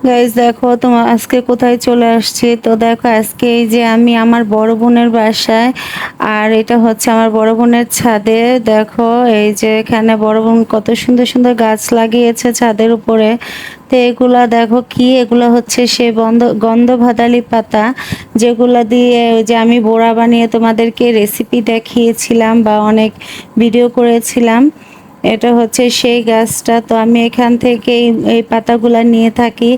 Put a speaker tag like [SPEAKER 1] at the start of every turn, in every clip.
[SPEAKER 1] Guys দেখো তোমার আজকে কোথায় চলে আসছি। তো দেখো আজকে এই যে আমি আমার বড় বোনের বাসায়, আর এটা হচ্ছে আমার বড় বোনের ছাদে। দেখো এই যে এখানে বড় বোন কত সুন্দর সুন্দর গাছ লাগিয়েছে ছাদের উপরে। তো এগুলা দেখো কি, এগুলা হচ্ছে সে গন্ধ ভাদালি পাতা, যেগুলা দিয়ে ওই যে আমি বড়া বানিয়ে তোমাদেরকে রেসিপি দেখিয়েছিলাম বা অনেক ভিডিও করেছিলাম। এটা হচ্ছে সেই গাছটা। তো আমি এখান থেকে এই পাতাগুলা নিয়ে থাকি।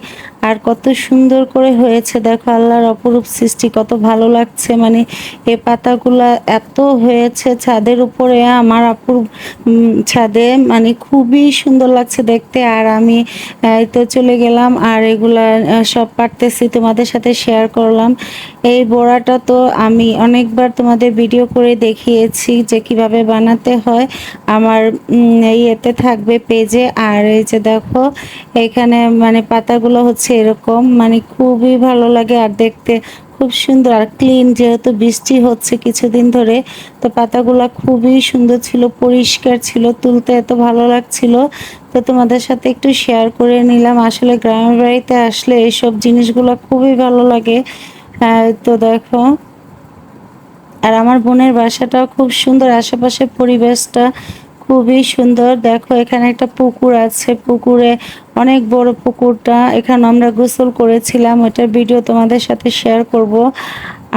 [SPEAKER 1] আর কত সুন্দর করে হয়েছে দেখো, আল্লাহর অপরূপ সৃষ্টি, কত ভালো লাগছে। মানে এই পাতাগুলা এত হয়েছে ছাদের উপরে আমার আপুর ছাদে, মানে খুবই সুন্দর লাগছে দেখতে। আর আমি এই তো চলে গেলাম আর এগুলা সব পারতেছি, তোমাদের সাথে শেয়ার করলাম। এই বড়াটা তো আমি অনেকবার তোমাদের ভিডিও করে দেখিয়েছি যে কিভাবে বানাতে হয়। আমার ইয়েতে থাকবে পেজে। আর এই যে দেখো এখানে মানে পাতাগুলো হচ্ছে এরকম, মানে খুবই ভালো লাগে আর দেখতে খুব সুন্দর আর ক্লিন, যেহেতু বৃষ্টি হচ্ছে কিছুদিন ধরে। তো পাতাগুলো খুবই সুন্দর ছিল, পরিষ্কার ছিল, তুলতে এত ভালো লাগছিল। তো তোমাদের সাথে একটু শেয়ার করে নিলাম। আসলে গ্রামের বাড়িতে আসলে এইসব জিনিসগুলো খুবই ভালো লাগে। তো দেখো, আর আমার বোনের বাসাটাও খুব সুন্দর, আশেপাশের পরিবেশটা খুবই সুন্দর। দেখো এখানে একটা পুকুর আছে, পুকুরে অনেক বড় পুকুরটা, এখানে আমরা গোসল করেছিলাম, ওটার ভিডিও তোমাদের সাথে শেয়ার করব।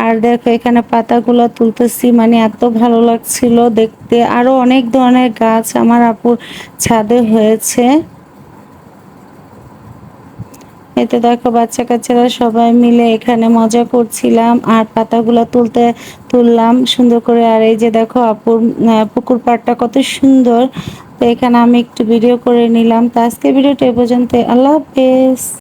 [SPEAKER 1] আর দেখো এখানে পাতাগুলো তুলতেছি, মানে এত ভালো লাগছিল দেখতে। আরো অনেক ধরনের গাছ আমার আপুর ছাদে হয়েছে। এতে দেখো বাচ্চা কাচ্চারা সবাই মিলে এখানে মজা করছিলাম আর পাতাগুলা তুললাম সুন্দর করে। আর এই যে দেখো আপুর পুকুর পাড়টা কত সুন্দর। তো এখানে আমি একটু ভিডিও করে নিলাম। তো আজকে ভিডিওটা এ পর্যন্ত। আল্লাহ হাফেজ।